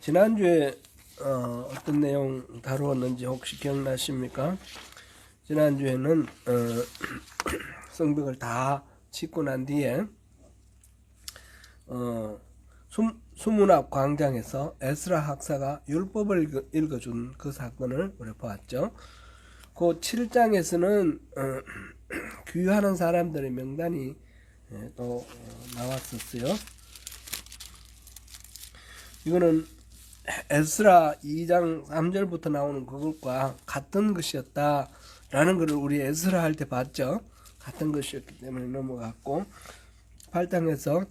지난주에 어떤 내용 다루었는지 혹시 기억나십니까? 지난주에는 성벽을 다 짓고 난 뒤에 수문 앞 광장에서 에스라 학사가 율법을 읽어준 그 사건을 우리 보았죠. 그 7장에서는 귀환한 사람들의 명단이 또 나왔었어요. 이거는 에스라 2장 3절부터 나오는 그것과 같은 것이었다라는 것을 우리 에스라 할 때 봤죠. 같은 것이었기 때문에 넘어갔고 8장에서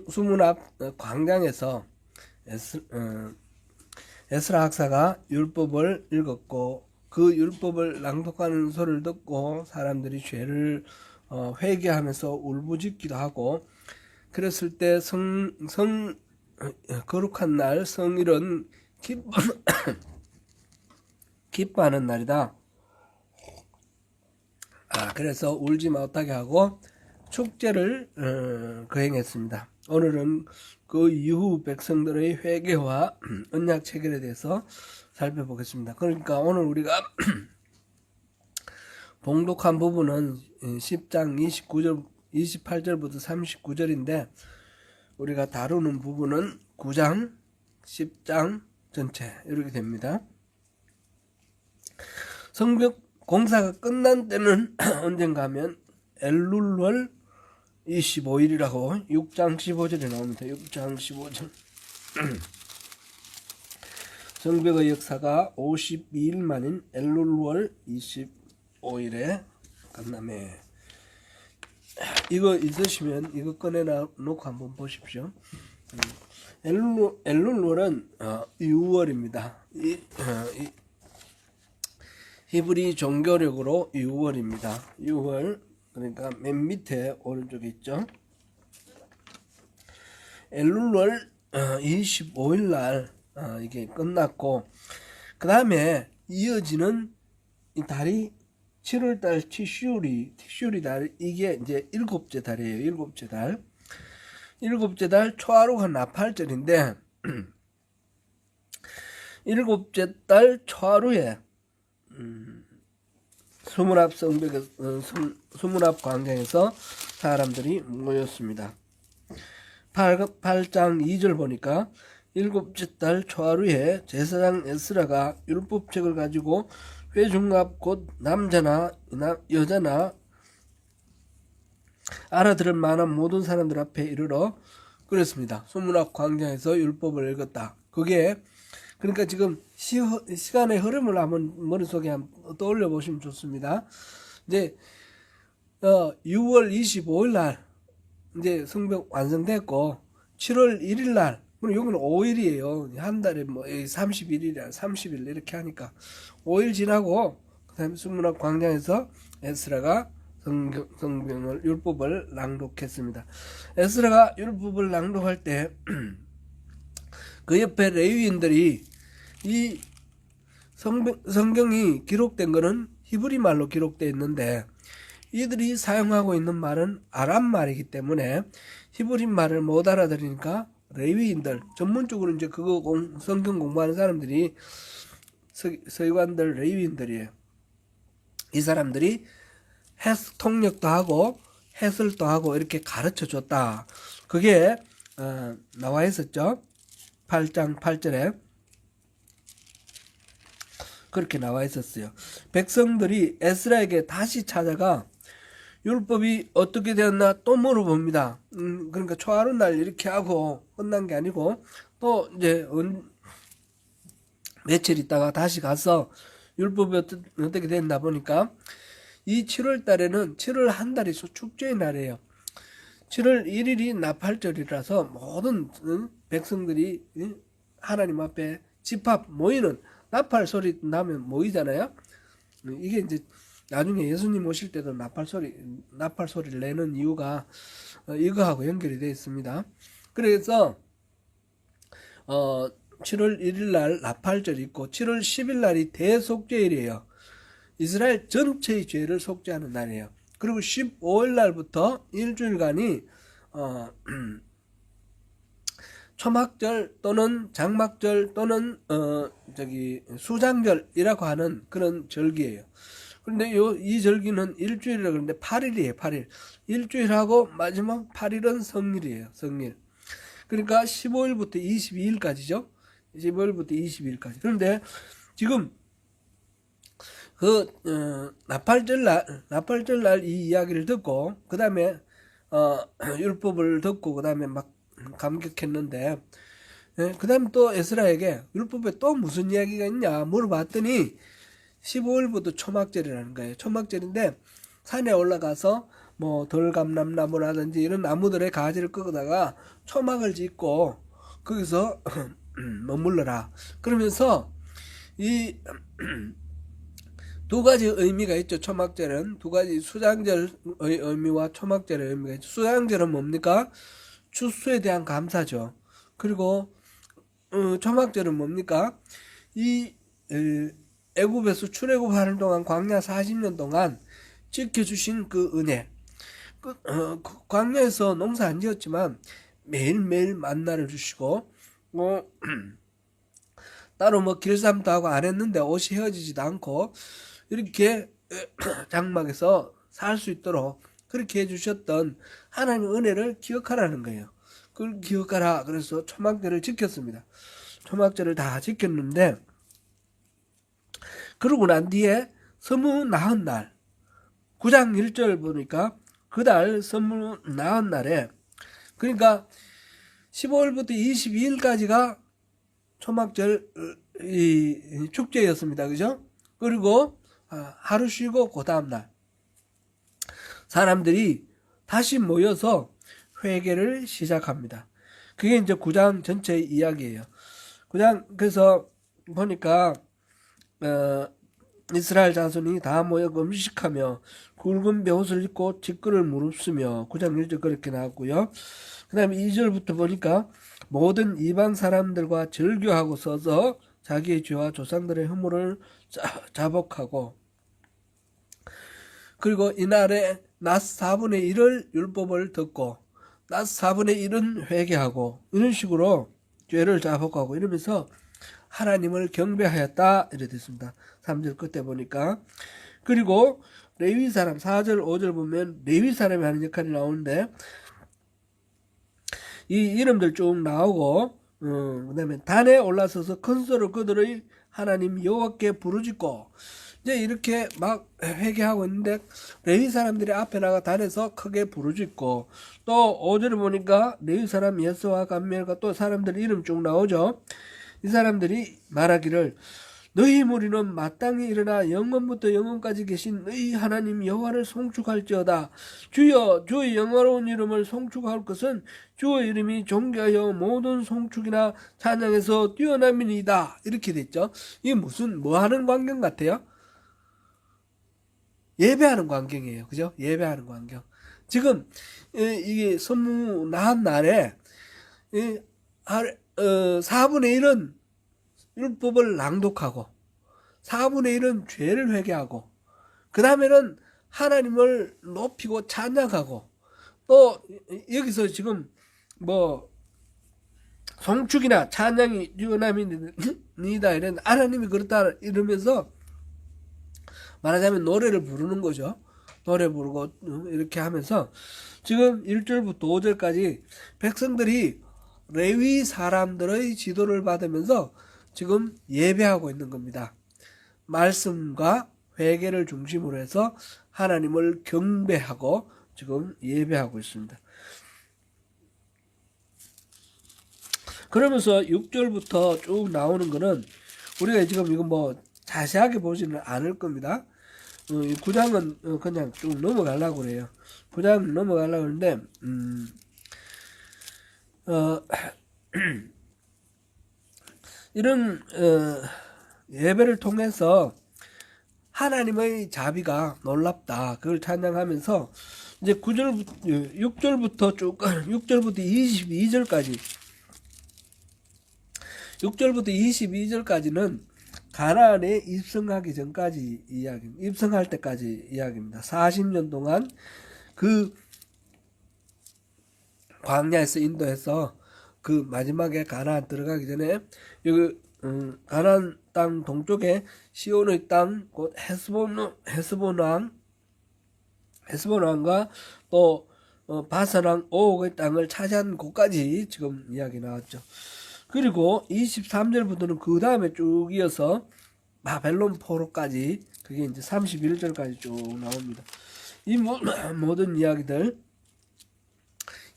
수문 앞 광장에서 에스라 학사가 율법을 읽었고 그 율법을 낭독하는 소리를 듣고 사람들이 죄를 회개하면서 울부짖기도 하고, 그랬을 때 거룩한 날 성일은 기뻐하는 날이다. 그래서 울지 못하게 하고 축제를 거행했습니다. 오늘은 그 이후 백성들의 회개와 언약 체결에 대해서 살펴보겠습니다. 그러니까 오늘 우리가 봉독한 부분은 10장 28절부터 39절인데 우리가 다루는 부분은 9장, 10장 전체 이렇게 됩니다. 성벽 공사가 끝난 때는 언젠가 하면 엘룰월 25일이라고 6장 15절에 나옵니다. 6장 15절. 성벽의 역사가 52일 만인 엘룰월 25일에 끝나매. 이거 있으시면 이거 꺼내놓고 한번 보십시오. 엘룰월은 6월입니다. 히브리 종교력으로 6월입니다. 6월, 그러니까 맨 밑에 오른쪽에 있죠. 엘룰월 25일 날 이게 끝났고, 그 다음에 이어지는 이 달이 7월달 티슈리 달, 이게 이제 일곱째 달이에요. 일곱째 달. 일곱째 달 초하루가 나팔절인데, 일곱째 달 초하루에 수문 앞 성벽에 수문 앞 광장에서 사람들이 모였습니다. 8장 2절 보니까 일곱째 달 초하루에 제사장 에스라가 율법책을 가지고 회중 앞 곧 남자나 여자나 알아들을 만한 모든 사람들 앞에 이르러 그랬습니다. 수문 앞 광장에서 율법을 읽었다. 그게 그러니까 지금 시간의 흐름을 한번 머릿속에 한번 떠올려 보시면 좋습니다. 이제 6월 25일 날 이제 성벽 완성됐고 7월 1일 날, 그럼 여기는 5일이에요. 한 달에 뭐 31일이나 30일 이렇게 하니까 5일 지나고 그다음에 수문 앞 광장에서 에스라가 성경을 율법을 낭독했습니다. 에스라가 율법을 낭독할 때 그 옆에 레위인들이 이 성경이 기록된 거는 히브리 말로 기록되어 있는데 이들이 사용하고 있는 말은 아람 말이기 때문에 히브리 말을 못 알아들으니까 레위인들, 전문적으로 이제 그거 성경 공부하는 사람들이 서기관들, 레위인들이에요. 이 사람들이 통역도 하고 해설도 하고 이렇게 가르쳐 줬다. 그게 나와 있었죠. 8장 8절에 그렇게 나와 있었어요. 백성들이 에스라에게 다시 찾아가 율법이 어떻게 되었나 또 물어봅니다. 그러니까 초하루 날 이렇게 하고 끝난 게 아니고 또 이제 며칠 있다가 다시 가서 율법이 어떻게 됐나 보니까 이 7월 달에는 7월 한 달이 축제의 날이에요. 7월 1일이 나팔절이라서 모든 백성들이 하나님 앞에 집합 모이는, 나팔 소리 나면 모이잖아요. 이게 이제 나중에 예수님 오실 때도 나팔 소리를 내는 이유가 이거하고 연결이 되어 있습니다. 그래서 7월 1일 날 나팔절이 있고 7월 10일 날이 대속죄일이에요. 이스라엘 전체의 죄를 속죄하는 날이에요. 그리고 15일 날부터 일주일간이 초막절 또는 장막절 또는 수장절이라고 하는 그런 절기예요. 그런데 이 절기는 일주일이라 그러는데 8일이에요. 8일. 일주일하고 마지막 8일은 성일이에요. 성일. 그러니까 15일부터 22일까지죠. 15일부터 22일까지. 그런데 지금 나팔절 날 이 이야기를 듣고 그 다음에 율법을 듣고 그 다음에 막 감격했는데, 그 다음에 또 에스라에게 율법에 또 무슨 이야기가 있냐 물어봤더니 15일부터 초막절이라는 거예요. 초막절인데 산에 올라가서 뭐 덜감람나무라든지 이런 나무들의 가지를 끄다가 초막을 짓고 거기서 머물러라. 그러면서 이 두 가지 의미가 있죠. 초막절은 두 가지, 수장절의 의미와 초막절의 의미가 있죠. 수장절은 뭡니까? 추수에 대한 감사죠. 그리고 초막절은 뭡니까? 이 애굽에서 출애굽하는 동안 광야 40년 동안 지켜주신 그 은혜. 광야에서 농사 안 지었지만 매일매일 만나를 주시고 따로 뭐 길쌈도 하고 안 했는데 옷이 헤어지지도 않고 이렇게 장막에서 살 수 있도록 그렇게 해주셨던 하나님의 은혜를 기억하라는 거예요. 그걸 기억하라. 그래서 초막절을 지켰습니다. 초막절을 다 지켰는데, 그러고 난 뒤에 서무 나흔 날 9장 1절 보니까 그달 서무 나흔 날에, 그러니까 15일부터 22일까지가 초막절 축제였습니다. 그죠? 그리고 하루 쉬고 그 다음날 사람들이 다시 모여서 회개를 시작합니다. 그게 이제 9장 전체의 이야기예요. 9장, 그래서 보니까 이스라엘 자손이 다 모여 음식하며 굵은 베옷을 입고 직근을 무릅쓰며 9장 1절 그렇게 나왔고요. 그 다음에 2절부터 보니까 모든 이방 사람들과 절교하고 서서 자기의 죄와 조상들의 허물을 자복하고, 그리고 이날에 낮 4분의 1을 율법을 듣고 낮 4분의 1은 회개하고 이런 식으로 죄를 자복하고 이러면서 하나님을 경배하였다 이렇게 됐습니다. 3절 끝에 보니까. 그리고 레위 사람 4절 5절 보면 레위 사람이 하는 역할이 나오는데 이 이름들 쭉 나오고 그 다음에 단에 올라서서 큰 소리로 그들의 하나님 여호와께 부르짖고 이제 이렇게 막 회개하고 있는데 레위 사람들이 앞에 나가 단에서 크게 부르짖고, 또 5절을 보니까 레위 사람 예스와 감멜과 또 사람들 이름 쭉 나오죠. 이 사람들이 말하기를 너희 무리는 마땅히 일어나 영원부터 영원까지 계신 너희 하나님 여호와를 송축할지어다. 주여 주의 영화로운 이름을 송축할 것은 주의 이름이 존귀하여 모든 송축이나 찬양에서 뛰어남이니이다. 이렇게 됐죠. 이게 무슨 뭐 하는 광경 같아요? 예배하는 광경이에요. 그죠? 예배하는 광경. 지금 이게 선무 나한 날에 4분의 1은 율법을 낭독하고 4분의 1은 죄를 회개하고 그 다음에는 하나님을 높이고 찬양하고, 또 여기서 지금 뭐 송축이나 찬양이 뛰어남이니다 이런 하나님이 그렇다 이러면서 말하자면 노래를 부르는 거죠. 노래 부르고 이렇게 하면서 지금 1절부터 5절까지 백성들이 레위 사람들의 지도를 받으면서 지금 예배하고 있는 겁니다. 말씀과 회개를 중심으로 해서 하나님을 경배하고 지금 예배하고 있습니다. 그러면서 6절부터 쭉 나오는 거는 우리가 지금 이거 뭐 자세하게 보지는 않을 겁니다. 9장은 그냥 쭉 넘어가려고 그래요. 9장 넘어가려고 하는데 이런 예배를 통해서 하나님의 자비가 놀랍다. 그걸 찬양하면서 이제 6절부터 쭉 6절부터 22절까지 6절부터 22절까지는 가나안에 입성하기 전까지 입성할 때까지 이야기입니다. 40년 동안 그 광야에서 인도해서 그 마지막에 가나안 들어가기 전에 여기 가나안 땅 동쪽에 시온의 땅, 곧 헤스본 왕과 또 바산 왕 오옥의 땅을 차지한 곳까지 지금 이야기 나왔죠. 그리고 23절부터는 그 다음에 쭉 이어서 바벨론 포로까지, 그게 이제 31절까지 쭉 나옵니다. 이 모든 이야기들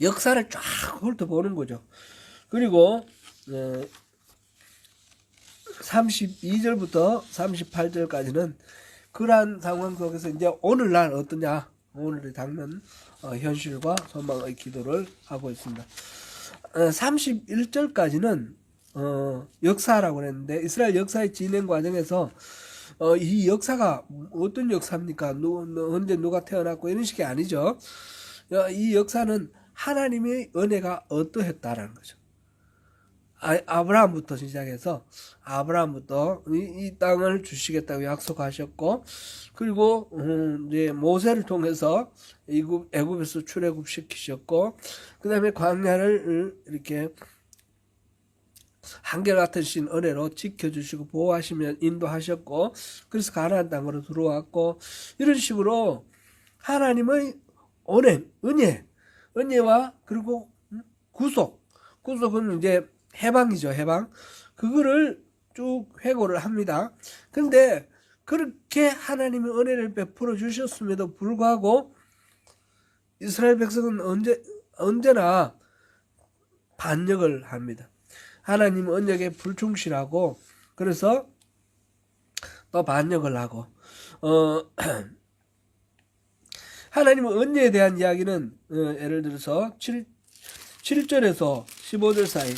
역사를 쫙 훑어보는 거죠. 그리고 32절부터 38절까지는 그러한 상황 속에서 이제 오늘날 어떠냐, 오늘의 당면 현실과 소망의 기도를 하고 있습니다. 31절까지는 역사라고 했는데, 이스라엘 역사의 진행 과정에서 이 역사가 어떤 역사입니까? 언제 누가 태어났고 이런 식이 아니죠. 이 역사는 하나님의 은혜가 어떠했다라는 거죠. 아브라함부터 시작해서 아브라함부터 이 땅을 주시겠다고 약속하셨고, 그리고 이제 모세를 통해서 애굽에서 출애굽 시키셨고, 그 다음에 광야를 이렇게 한결같은 신 은혜로 지켜주시고 보호하시면 인도하셨고, 그래서 가나안 땅으로 들어왔고, 이런 식으로 하나님의 은혜와 그리고 구속은 이제 해방이죠, 해방. 그거를 쭉 회고를 합니다. 근데 그렇게 하나님의 은혜를 베풀어 주셨음에도 불구하고 이스라엘 백성은 언제나 반역을 합니다. 하나님 언약에 불충실하고, 그래서 또 반역을 하고, 하나님의 은혜에 대한 이야기는 예를 들어서 7절에서 15절 사이,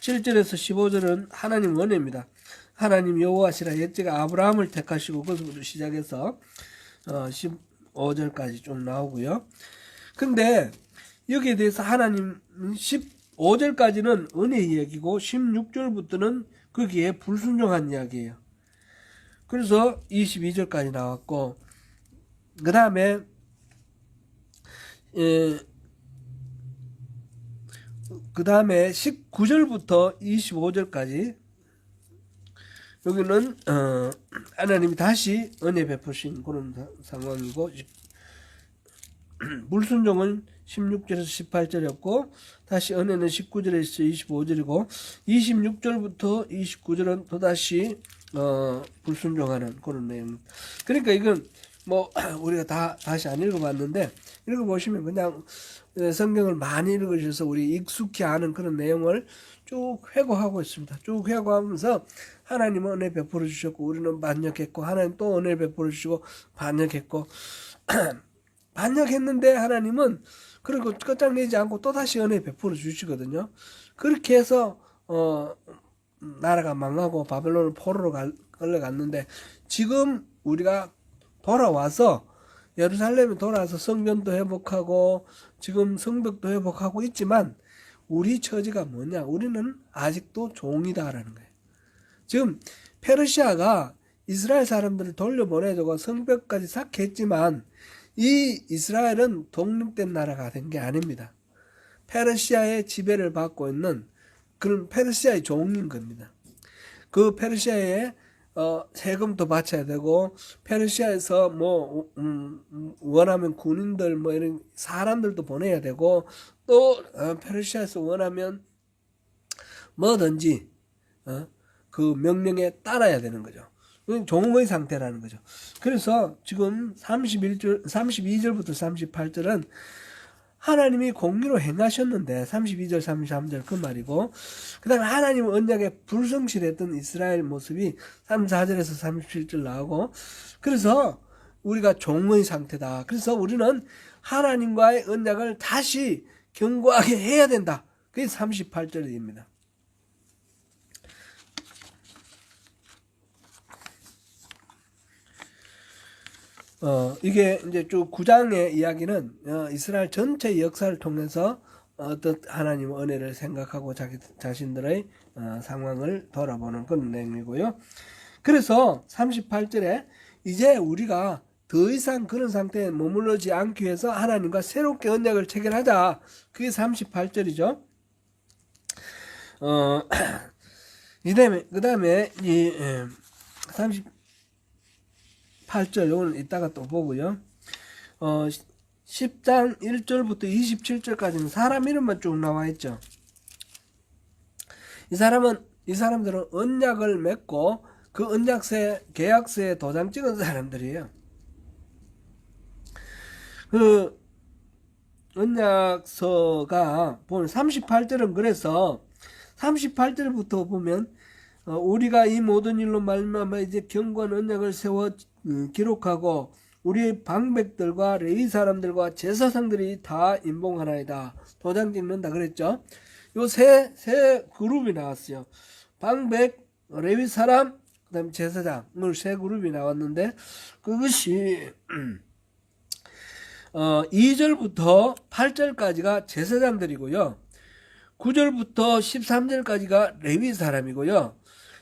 7절에서 15절은 하나님 은혜입니다. 하나님 여호와시라 옛제가 아브라함을 택하시고, 그것부터 시작해서 15절까지 좀 나오고요. 근데 여기에 대해서 하나님 15절까지는 은혜 이야기고 16절부터는 거기에 불순종한 이야기예요. 그래서 22절까지 나왔고, 그 다음에 그 다음에 19절부터 25절까지 여기는 하나님이 다시 은혜 베푸신 그런 상황이고, 불순종은 16절에서 18절이었고, 다시 은혜는 19절에서 25절이고, 26절부터 29절은 또다시 불순종하는 그런 내용. 그러니까 이건 뭐 우리가 다시 안 읽어봤는데, 읽어보시면 그냥 성경을 많이 읽으셔서 우리 익숙히 아는 그런 내용을 쭉 회고하고 있습니다. 쭉 회고하면서 하나님은 은혜 베풀어 주셨고 우리는 반역했고, 하나님 또 은혜 베풀어 주시고 반역했고, 반역했는데 하나님은 그리고 끝장내지 않고 또다시 은혜 베풀어 주시거든요. 그렇게 해서 나라가 망하고 바벨론을 포로로 끌려갔는데, 지금 우리가 돌아와서 예루살렘에 돌아와서 성전도 회복하고 지금 성벽도 회복하고 있지만, 우리 처지가 뭐냐? 우리는 아직도 종이다라는 거예요. 지금 페르시아가 이스라엘 사람들을 돌려보내주고 성벽까지 쌓게 했지만, 이 이스라엘은 독립된 나라가 된 게 아닙니다. 페르시아의 지배를 받고 있는 그런 페르시아의 종인 겁니다. 그 페르시아에 세금도 바쳐야 되고, 페르시아에서 뭐 원하면 군인들 뭐 이런 사람들도 보내야 되고, 또 페르시아에서 원하면 뭐든지 그 명령에 따라야 되는 거죠. 종의 상태라는 거죠. 그래서 지금 32절부터 38절은 하나님이 공의로 행하셨는데, 32절 33절 그 말이고, 그 다음에 하나님 언약에 불성실했던 이스라엘 모습이 34절에서 37절 나오고, 그래서 우리가 종의 상태다. 그래서 우리는 하나님과의 언약을 다시 견고하게 해야 된다. 그게 38절입니다. 이게 이제 쭉 9장의 이야기는 이스라엘 전체 역사를 통해서 어떤 하나님의 은혜를 생각하고 자기 자신들의 상황을 돌아보는 그런 내용이고요. 그래서 38절에 이제 우리가 더 이상 그런 상태에 머물러지 않기 위해서 하나님과 새롭게 언약을 체결하자. 그게 38절이죠. 그 다음에 이 38절 오늘 이따가 또 보고요. 10장 1절부터 27절까지는 사람 이름만 쭉 나와 있죠. 이 사람들은 언약을 맺고 그 계약서에 도장 찍은 사람들이에요. 그 언약서가 보면 38절은 그래서 38절부터 보면 우리가 이 모든 일로 말미암아 이제 견고한 언약을 세워 기록하고 우리의 방백들과 레위 사람들과 제사장들이 다 임봉하나이다. 도장 찍는다 그랬죠. 요 세 그룹이 나왔어요. 방백, 레위 사람, 그 다음에 제사장, 오늘 세 그룹이 나왔는데 그것이 2절부터 8절까지가 제사장들이고요. 9절부터 13절까지가 레위 사람이고요.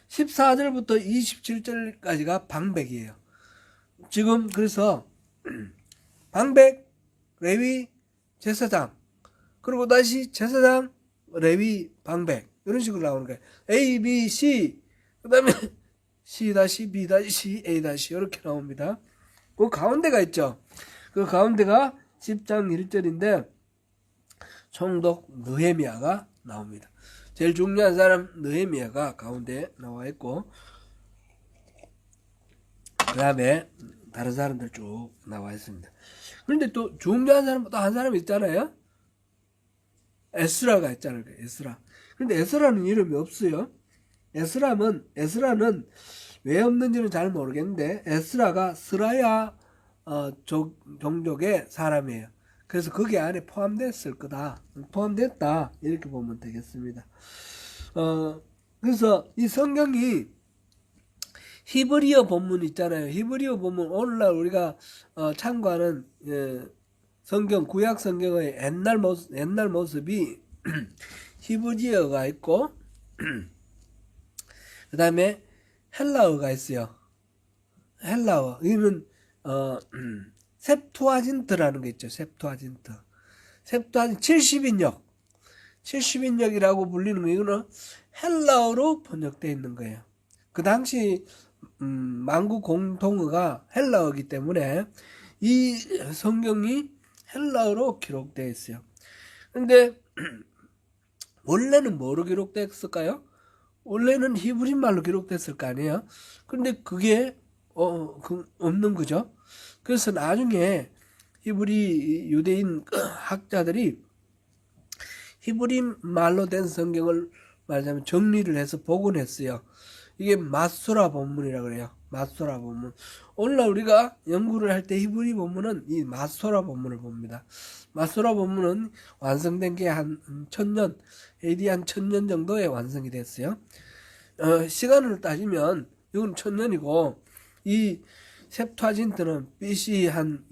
14절부터 27절까지가 방백이에요. 지금 그래서 방백, 레위, 제사장, 그리고 다시 제사장, 레위, 방백 이런 식으로 나오는 거예요. A, B, C 그 다음에 C-, B-, C, A- 이렇게 나옵니다. 그 가운데가 있죠. 그 가운데가 10장 1절인데 총독 느헤미야가 나옵니다. 제일 중요한 사람 느헤미야가 가운데 나와 있고 그 다음에 다른 사람들 쭉 나와 있습니다. 그런데 또 중요한 사람 또 한 사람 있잖아요. 에스라가 있잖아요. 에스라. 그런데 에스라는 이름이 없어요. 에스라는 왜 없는지는 잘 모르겠는데 에스라가 스라야 종족의 사람이에요. 그래서 거기 안에 포함됐을 거다. 포함됐다. 이렇게 보면 되겠습니다. 그래서 이 성경이 히브리어 본문 있잖아요. 히브리어 본문 오늘날 우리가 참고하는 성경 구약 성경의 옛날 모습이 히브리어가 있고 그 다음에 헬라어가 있어요. 헬라어 이거는 셉투아진트라는 게 있죠. 셉투아진트 70인역이라고 불리는 거 이거는 헬라어로 번역되어 있는 거예요. 그 당시 만국 공통어가 헬라어이기 때문에 이 성경이 헬라어로 기록되어 있어요. 근데 원래는 뭐로 기록됐을까요? 원래는 히브리 말로 기록됐을 거 아니에요? 근데 그게 없는 거죠. 그래서 나중에 히브리 유대인 학자들이 히브리 말로 된 성경을 말하자면 정리를 해서 복원했어요. 이게 마소라 본문이라고 그래요. 마소라 본문. 오늘날 우리가 연구를 할 때 히브리 본문은 이 마소라 본문을 봅니다. 마소라 본문은 완성된 게 한 1000년, AD 한 1000년 정도에 완성이 됐어요. 시간을 따지면 이건 1000년이고 이 셉투아진트는 BC 한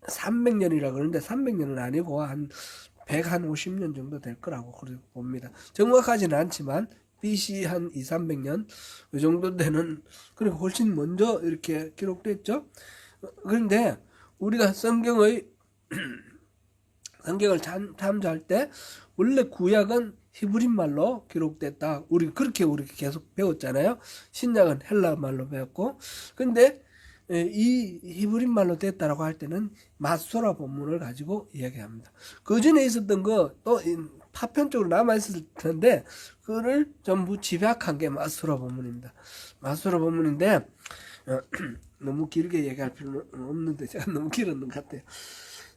300년이라 그러는데 300년은 아니고 한 150년 정도 될 거라고 봅니다. 정확하지는 않지만 BC 한 200~300년 이 정도 되는, 그리고 훨씬 먼저 이렇게 기록됐죠. 그런데 우리가 성경을 참조할 때 원래 구약은 히브리 말로 기록됐다. 우리 계속 배웠잖아요. 신약은 헬라 말로 배웠고, 근데 이 히브리 말로 됐다라고 할 때는 마소라 본문을 가지고 이야기합니다. 그 전에 있었던 거 또 파편적으로 남아 있을 텐데 그거를 전부 집약한 게 마소라 본문입니다. 마소라 본문인데 너무 길게 얘기할 필요는 없는데 제가 너무 길었는 것 같아요.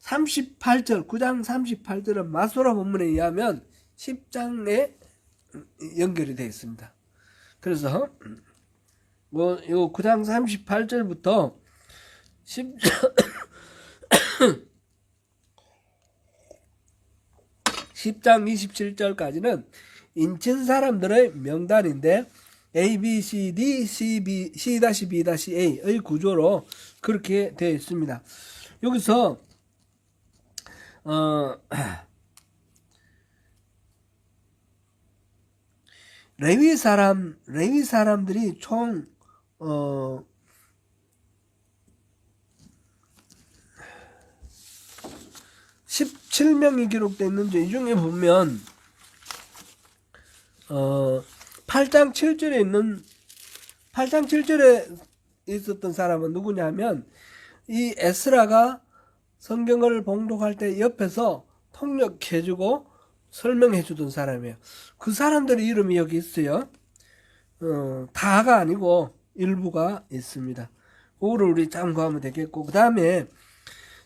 38절 9장 38절은 마소라 본문에 의하면 10장에 연결이 되어 있습니다. 그래서 요 9장 38절부터 10장 27절까지는 인친 사람들의 명단인데 A, B, C, D, C-B-A의 구조로 그렇게 되어 있습니다. 여기서 레위 사람들이 총 17명이 기록되어 있는데 이 중에 보면 8장 7절에 있었던 사람은 누구냐면 이 에스라가 성경을 봉독할 때 옆에서 통역해주고 설명해주던 사람이에요. 그 사람들의 이름이 여기 있어요. 다가 아니고 일부가 있습니다. 그거를 우리 참고하면 되겠고, 그 다음에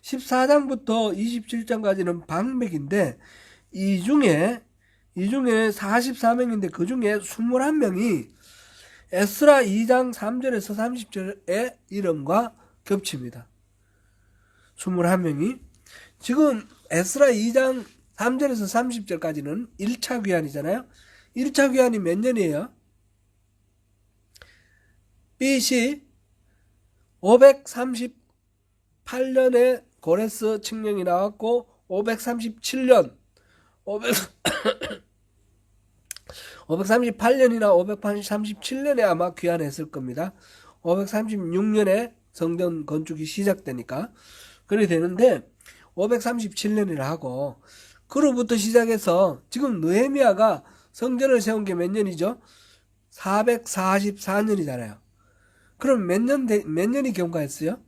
14장부터 27장까지는 방백인데 이 중에 44명인데 그 중에 21명이 에스라 2장 3절에서 30절의 이름과 겹칩니다. 21명이. 지금 에스라 2장 3절에서 30절까지는 1차 귀환이잖아요. 1차 귀환이 몇 년이에요? BC 538년에 고레스 칙령이 나왔고 538년이나 537년에 아마 귀환했을 겁니다. 536년에 성전 건축이 시작되니까 그래 되는데 537년이라 하고, 그로부터 시작해서 지금 느헤미야가 성전을 세운 게 몇 년이죠? 444년이잖아요. 그럼 몇 년이 경과했어요?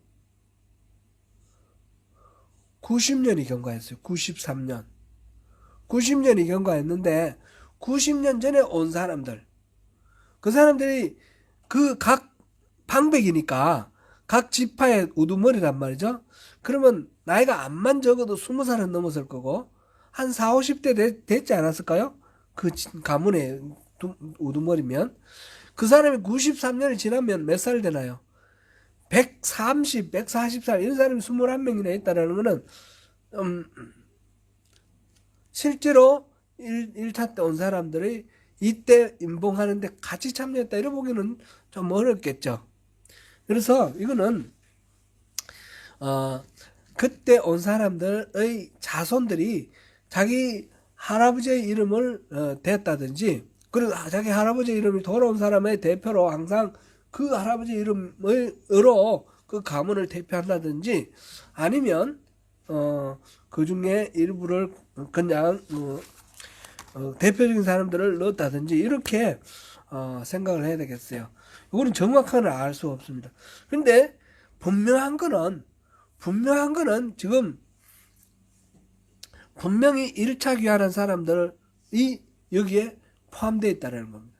90년이 경과했어요. 93년. 90년이 경과했는데 90년 전에 온 사람들, 그 사람들이 그 각 방백이니까 각 지파의 우두머리란 말이죠. 그러면 나이가 암만 적어도 20살은 넘었을 거고 한 40, 50대 됐지 않았을까요? 그 가문의 우두머리면. 그 사람이 93년이 지나면 몇 살 되나요? 130, 140살 이런 사람이 21명이나 있다는 거는 실제로 1차 때 온 사람들이 이때 임봉하는데 같이 참여했다 이러 보기는 좀 어렵겠죠. 그래서 이거는 그때 온 사람들의 자손들이 자기 할아버지의 이름을 댔다든지, 그리고 자기 할아버지 이름이 돌아온 사람의 대표로 항상 그 할아버지 이름으로 그 가문을 대표한다든지, 아니면 그 중에 일부를 그냥 대표적인 사람들을 넣었다든지 이렇게 생각을 해야 되겠어요. 이거는 정확하게는 알 수 없습니다. 근데 분명한 거는 지금 분명히 1차 귀환한 사람들이 여기에 포함되어 있다는 겁니다.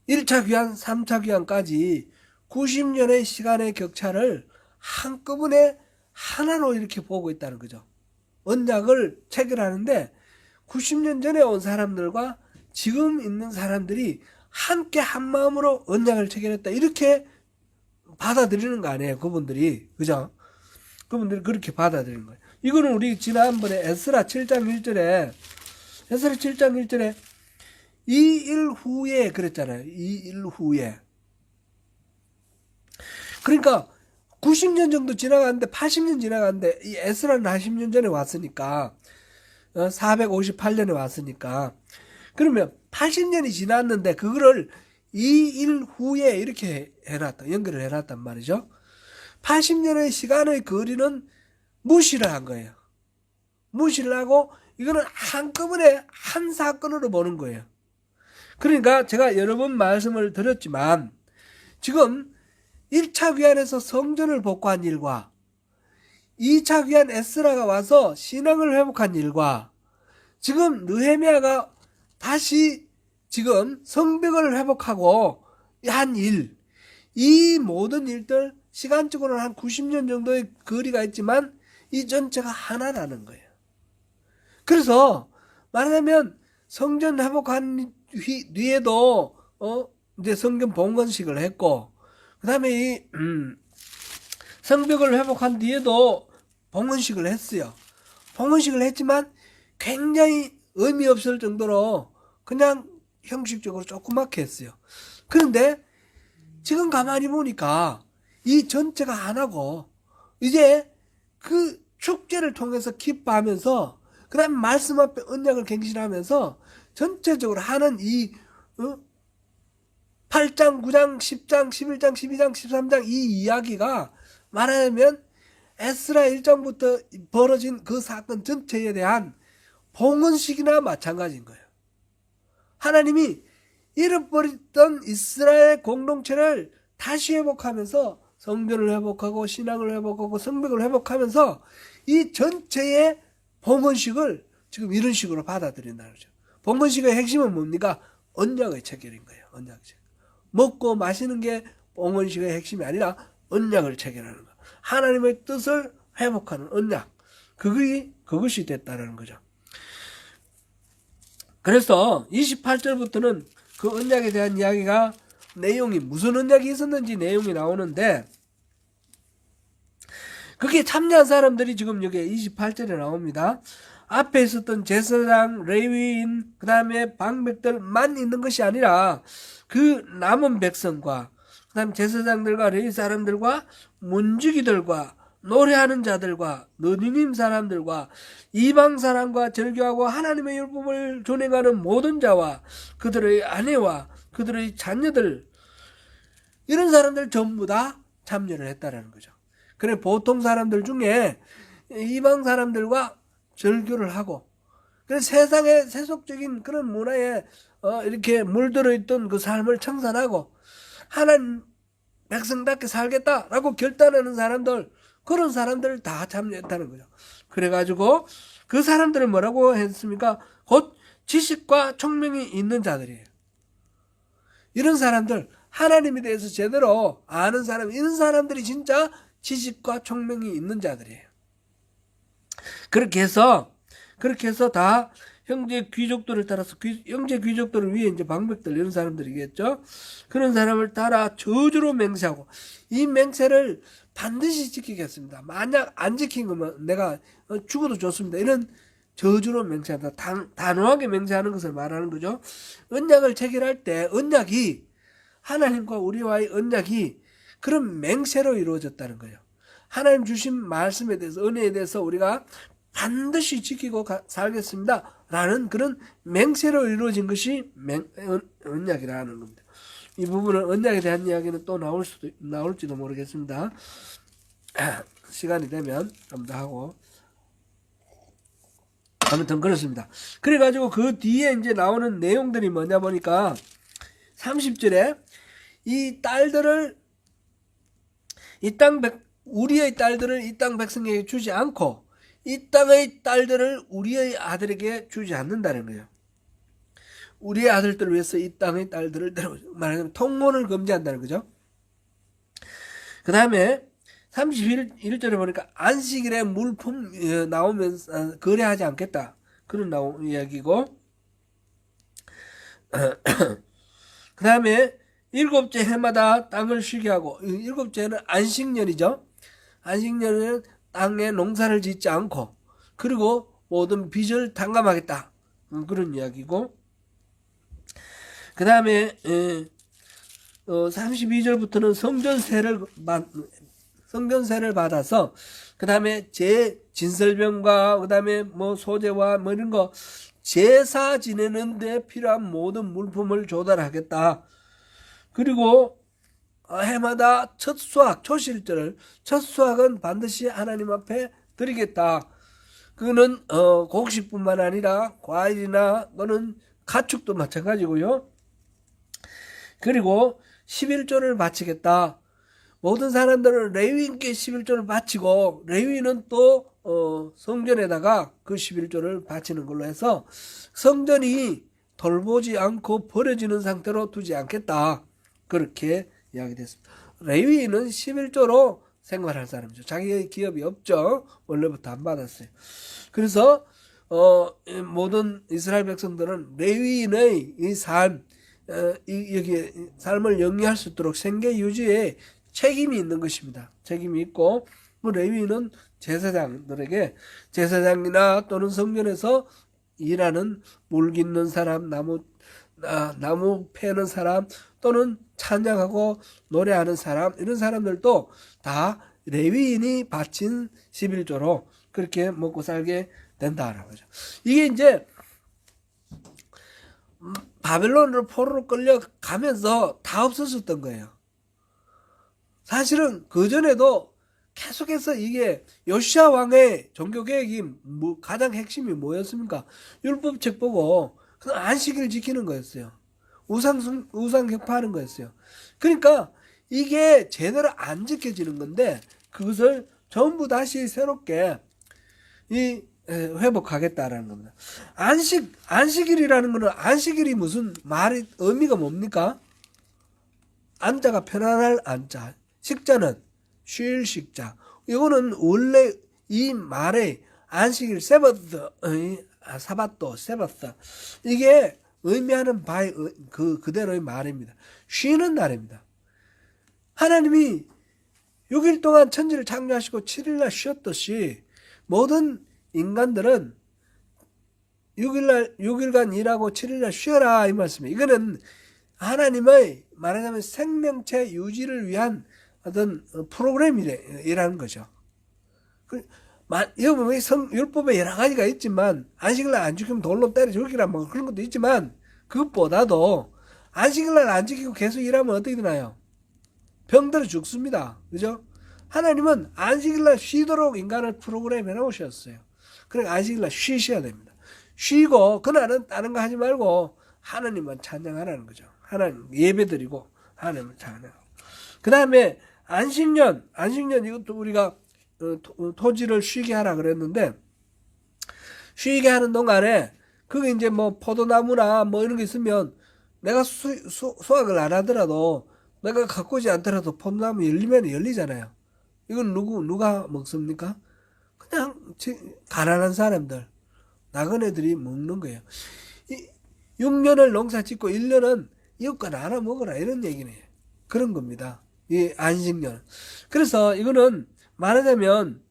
1차 귀환, 3차 귀환까지 90년의 시간의 격차를 한꺼번에 하나로 이렇게 보고 있다는 거죠. 언약을 체결하는데 90년 전에 온 사람들과 지금 있는 사람들이 함께 한 마음으로 언약을 체결했다, 이렇게 받아들이는 거 아니에요, 그분들이. 그죠? 그분들이 그렇게 받아들이는 거예요. 이거는 우리 지난번에 에스라 7장 1절에 2일 후에 그랬잖아요. 2일 후에. 그러니까 90년 정도 지나갔는데, 80년 지나갔는데 이 에스라는 40년 전에 왔으니까 458년에 왔으니까, 그러면 80년이 지났는데 그거를 2일 후에 이렇게 연결을 해놨단 말이죠. 80년의 시간의 거리는 무시를 한 거예요. 무시를 하고 이거는 한꺼번에 한 사건으로 보는 거예요. 그러니까 제가 여러 번 말씀을 드렸지만, 지금 1차 귀환에서 성전을 복구한 일과 2차 귀환 에스라가 와서 신앙을 회복한 일과 지금 느헤미야가 다시 지금 성벽을 회복하고 한 일, 이 모든 일들 시간적으로는 한 90년 정도의 거리가 있지만 이 전체가 하나라는 거예요. 그래서 말하자면 성전 회복한 뒤에도 이제 성전 봉건식을 했고, 그 다음에 이 성벽을 회복한 뒤에도 봉헌식을 했어요. 봉헌식을 했지만 굉장히 의미 없을 정도로 그냥 형식적으로 조그맣게 했어요. 그런데 지금 가만히 보니까 이 전체가 하나고, 이제 그 축제를 통해서 기뻐하면서 그 다음에 말씀 앞에 언약을 갱신하면서 전체적으로 하는 이 8장, 9장, 10장, 11장, 12장, 13장 이 이야기가 말하자면 에스라 1장부터 벌어진 그 사건 전체에 대한 봉헌식이나 마찬가지인 거예요. 하나님이 잃어버렸던 이스라엘 공동체를 다시 회복하면서 성전을 회복하고 신앙을 회복하고 성벽을 회복하면서 이 전체의 봉헌식을 지금 이런 식으로 받아들인다는 거죠. 봉헌식의 핵심은 뭡니까? 언약의 체결인 거예요. 언약의 체결. 먹고 마시는 게 봉헌식의 핵심이 아니라 언약을 체결하는 거. 하나님의 뜻을 회복하는 언약. 그것이 됐다는 거죠. 그래서 28절부터는 그 언약에 대한 이야기가 내용이 무슨 언약이 있었는지 내용이 나오는데 그게 참여한 사람들이 지금 여기 28절에 나옵니다. 앞에 있었던 제사장, 레위인, 그 다음에 방백들만 있는 것이 아니라 그 남은 백성과 그 다음에 제사장들과 레위 사람들과 문지기들과 노래하는 자들과 느니님 사람들과 이방 사람과 절교하고 하나님의 율법을 준행하는 모든 자와 그들의 아내와 그들의 자녀들 이런 사람들 전부 다 참여를 했다라는 거죠. 그래 보통 사람들 중에 이방 사람들과 절교를 하고 그래 세상의 세속적인 그런 문화에 이렇게 물들어 있던 그 삶을 청산하고 하나님 백성답게 살겠다라고 결단하는 사람들 그런 사람들을 다 참여했다는 거죠. 그래가지고 그 사람들을 뭐라고 했습니까? 곧 지식과 총명이 있는 자들이에요. 이런 사람들 하나님에 대해서 제대로 아는 사람 이런 사람들이 진짜 지식과 총명이 있는 자들이에요. 그렇게 해서 다 형제 귀족들을 따라서 형제 귀족들을 위해 이제 방백들 이런 사람들이겠죠. 그런 사람을 따라 저주로 맹세하고 이 맹세를 반드시 지키겠습니다. 만약 안 지킨 거면 내가 죽어도 좋습니다. 이런 저주로 맹세한다. 단호하게 맹세하는 것을 말하는 거죠. 언약을 체결할 때 언약이 하나님과 우리와의 언약이 그런 맹세로 이루어졌다는 거예요. 하나님 주신 말씀에 대해서 은혜에 대해서 우리가 반드시 지키고 살겠습니다 라는 그런 맹세로 이루어진 것이 언약이라는 겁니다. 이 부분은 언약에 대한 이야기는 또 나올지도 모르겠습니다. 시간이 되면 좀 더 하고 아무튼 그렇습니다. 그래가지고 그 뒤에 이제 나오는 내용들이 뭐냐 보니까 30절에 이 딸들을 우리의 딸들을 이 땅 백성에게 주지 않고 이 땅의 딸들을 우리의 아들에게 주지 않는다는 거예요. 우리의 아들들을 위해서 이 땅의 딸들을 말하자면 통혼을 금지한다는 거죠. 그 다음에 31절에 보니까 안식일에 물품 나오면 거래하지 않겠다. 그런 이야기고 그 다음에 일곱째 해마다 땅을 쉬게 하고 일곱째는 안식년이죠. 안식년은 땅에 농사를 짓지 않고 그리고 모든 빚을 탕감하겠다. 그런 이야기고 그 다음에 32절부터는 성전세를 받아서 그 다음에 진설병과 그 다음에 뭐 소재와 뭐 이런 거 제사 지내는데 필요한 모든 물품을 조달하겠다. 그리고 해마다 첫 수확, 초실절을 첫 수확은 반드시 하나님 앞에 드리겠다. 그거는 곡식뿐만 아니라 과일이나 또는 가축도 마찬가지고요. 그리고 11조를 바치겠다. 모든 사람들은 레위인께 11조를 바치고 레위인은 또 성전에다가 그 11조를 바치는 걸로 해서 성전이 돌보지 않고 버려지는 상태로 두지 않겠다. 그렇게 이야기됐습니다. 레위인은 11조로 생활할 사람이죠. 자기의 기업이 없죠. 원래부터 안 받았어요. 그래서 모든 이스라엘 백성들은 레위인의 이 여기 삶을 영위할 수 있도록 생계 유지에 책임이 있는 것입니다. 책임이 있고 레위인은 제사장들에게 제사장이나 또는 성전에서 일하는 물 깃는 사람, 나무 패는 사람 또는 찬양하고 노래하는 사람 이런 사람들도 다 레위인이 바친 11조로 그렇게 먹고 살게 된다라는 거죠. 이게 이제 바벨론으로 포로로 끌려가면서 다 없어졌던 거예요. 사실은 그전에도 계속해서 이게 요시야 왕의 종교 개혁이 가장 핵심이 뭐였습니까? 율법책 보고 그 안식일을 지키는 거였어요. 우상 격파하는 거였어요. 그러니까 이게 제대로 안 지켜지는 건데 그것을 전부 다시 새롭게 회복하겠다라는 겁니다. 안식일이라는 거는 안식일이 무슨 말이 의미가 뭡니까? 안자가 편안할 안자, 식자는 쉴 식자. 이거는 원래 이 말의 안식일 세바트, 사바또, 세바트 이게 의미하는 바의 그대로의 말입니다. 쉬는 날입니다. 하나님이 6일 동안 천지를 창조하시고 7일날 쉬었듯이 모든 인간들은 6일간 일하고 7일날 쉬어라 이 말씀이에요. 이거는 하나님의 말하자면 생명체 유지를 위한 어떤 프로그램이라는 거죠. 여기 보면 율법에 여러 가지가 있지만 안식일날 안 지키면 돌로 때려 죽이라 뭐 그런 것도 있지만 그것보다도 안식일날 안 지키고 계속 일하면 어떻게 되나요? 병들어 죽습니다. 그죠? 하나님은 안식일날 쉬도록 인간을 프로그램 해놓으셨어요. 그러니까 안식일날 쉬셔야 됩니다. 쉬고 그날은 다른 거 하지 말고 하나님만 찬양하라는 거죠. 하나님 예배드리고 하나님을 찬양하고. 그 다음에 안식년 이것도 우리가 토지를 쉬게 하라 그랬는데 쉬게 하는 동안에 그게 이제 뭐 포도나무나 뭐 이런 게 있으면 내가 수확을 안 하더라도 내가 가꾸지 않더라도 포도나무 열리면 열리잖아요. 이건 누가 먹습니까? 그냥 가난한 사람들, 나그네들이 먹는 거예요. 6년을 농사 짓고 1년은 이웃과 나눠 먹어라 이런 얘기네. 그런 겁니다. 이 안식년. 그래서 이거는 말하자면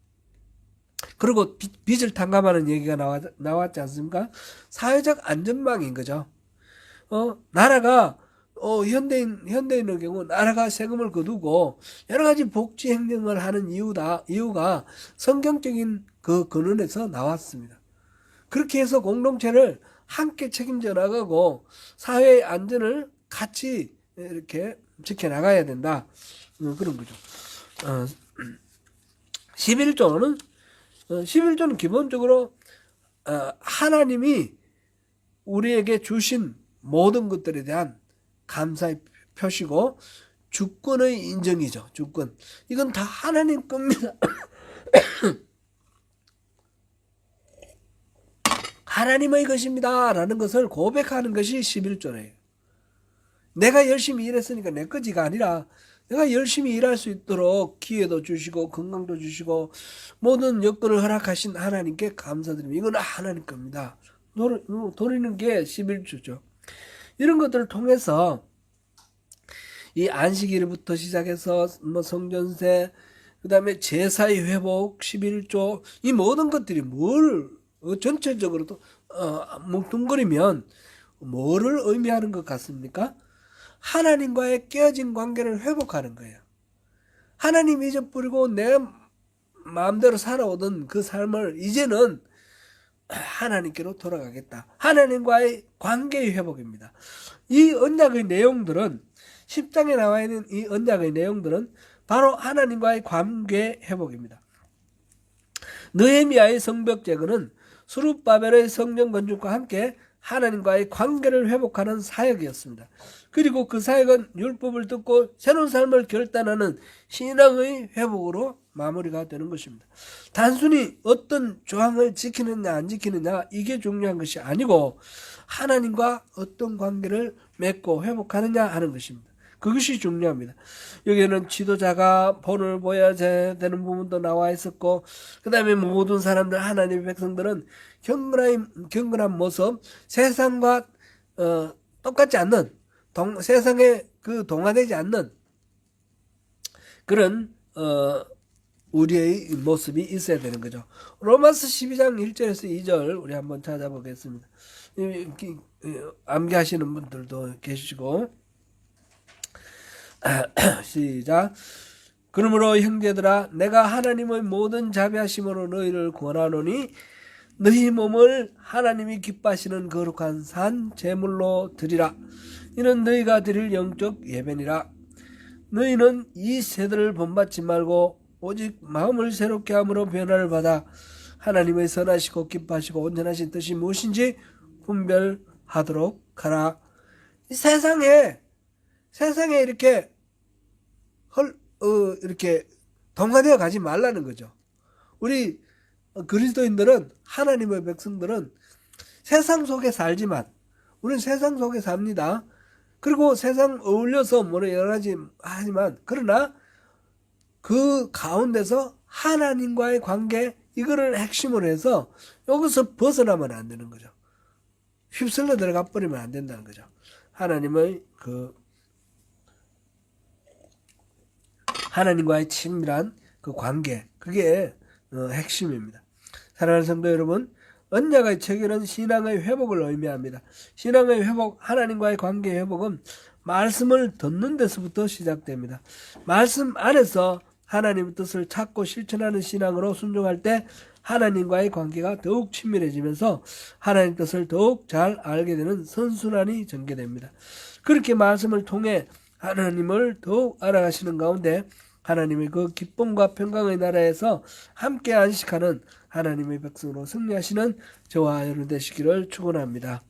그리고 빚을 탕감하는 얘기가 나왔지 않습니까? 사회적 안전망인 거죠. 나라가 현대인의 경우 나라가 세금을 거두고 여러 가지 복지 행정을 하는 이유가 성경적인 그 근원에서 나왔습니다. 그렇게 해서 공동체를 함께 책임져 나가고 사회의 안전을 같이 이렇게 지켜나가야 된다. 그런 거죠. 11조는 기본적으로 하나님이 우리에게 주신 모든 것들에 대한 감사의 표시고 주권의 인정이죠. 주권. 이건 다 하나님 겁니다. 하나님의 것입니다. 라는 것을 고백하는 것이 11조예요. 내가 열심히 일했으니까 내 거지가 아니라 내가 열심히 일할 수 있도록 기회도 주시고 건강도 주시고 모든 여건을 허락하신 하나님께 감사드립니다. 이건 하나님 겁니다. 돌리는 게 11조죠. 이런 것들을 통해서 이 안식일부터 시작해서 뭐 성전세, 그 다음에 제사의 회복 11조 이 모든 것들이 전체적으로 또 뭉뚱그리면 뭐를 의미하는 것 같습니까? 하나님과의 깨어진 관계를 회복하는 거예요. 하나님 잊어버리고 내 마음대로 살아오던 그 삶을 이제는 하나님께로 돌아가겠다. 하나님과의 관계의 회복입니다. 이 언약의 내용들은 10장에 나와 있는 이 언약의 내용들은 바로 하나님과의 관계 회복입니다. 느헤미야의 성벽 제거는 스룹바벨의 성전 건축과 함께 하나님과의 관계를 회복하는 사역이었습니다. 그리고 그 사역은 율법을 듣고 새로운 삶을 결단하는 신앙의 회복으로 마무리가 되는 것입니다. 단순히 어떤 조항을 지키느냐 안 지키느냐 이게 중요한 것이 아니고 하나님과 어떤 관계를 맺고 회복하느냐 하는 것입니다. 그것이 중요합니다. 여기에는 지도자가 본을 보여야 되는 부분도 나와 있었고 그 다음에 모든 사람들 하나님의 백성들은 경건한 모습 세상과 똑같지 않는 세상에 동화되지 않는 그런 우리의 모습이 있어야 되는 거죠. 로마서 12장 1절에서 2절 우리 한번 찾아보겠습니다. 암기하시는 분들도 계시고 시작. 그러므로 형제들아 내가 하나님의 모든 자비하심으로 너희를 구원하노니 너희 몸을 하나님이 기뻐하시는 거룩한 산 제물로 드리라. 이는 너희가 드릴 영적 예배니라. 너희는 이 세대를 본받지 말고 오직 마음을 새롭게 함으로 변화를 받아 하나님의 선하시고 기뻐하시고 온전하신 뜻이 무엇인지 분별하도록 하라. 이 세상에 이렇게 이렇게 동화되어 가지 말라는 거죠. 우리 그리스도인들은, 하나님의 백성들은 세상 속에 살지만, 우리는 세상 속에 삽니다. 그리고 세상 어울려서 여러 가지 하지만, 그러나 그 가운데서 하나님과의 관계, 이거를 핵심으로 해서 여기서 벗어나면 안 되는 거죠. 휩쓸려 들어가 버리면 안 된다는 거죠. 하나님의 하나님과의 친밀한 그 관계, 그게 핵심입니다. 사랑하는 성도 여러분, 언약의 체결은 신앙의 회복을 의미합니다. 신앙의 회복, 하나님과의 관계 회복은 말씀을 듣는 데서부터 시작됩니다. 말씀 안에서 하나님의 뜻을 찾고 실천하는 신앙으로 순종할 때 하나님과의 관계가 더욱 친밀해지면서 하나님 뜻을 더욱 잘 알게 되는 선순환이 전개됩니다. 그렇게 말씀을 통해 하나님을 더욱 알아가시는 가운데 하나님의 그 기쁨과 평강의 나라에서 함께 안식하는 하나님의 백성으로 승리하시는 저와 여러분 되시기를 축원합니다.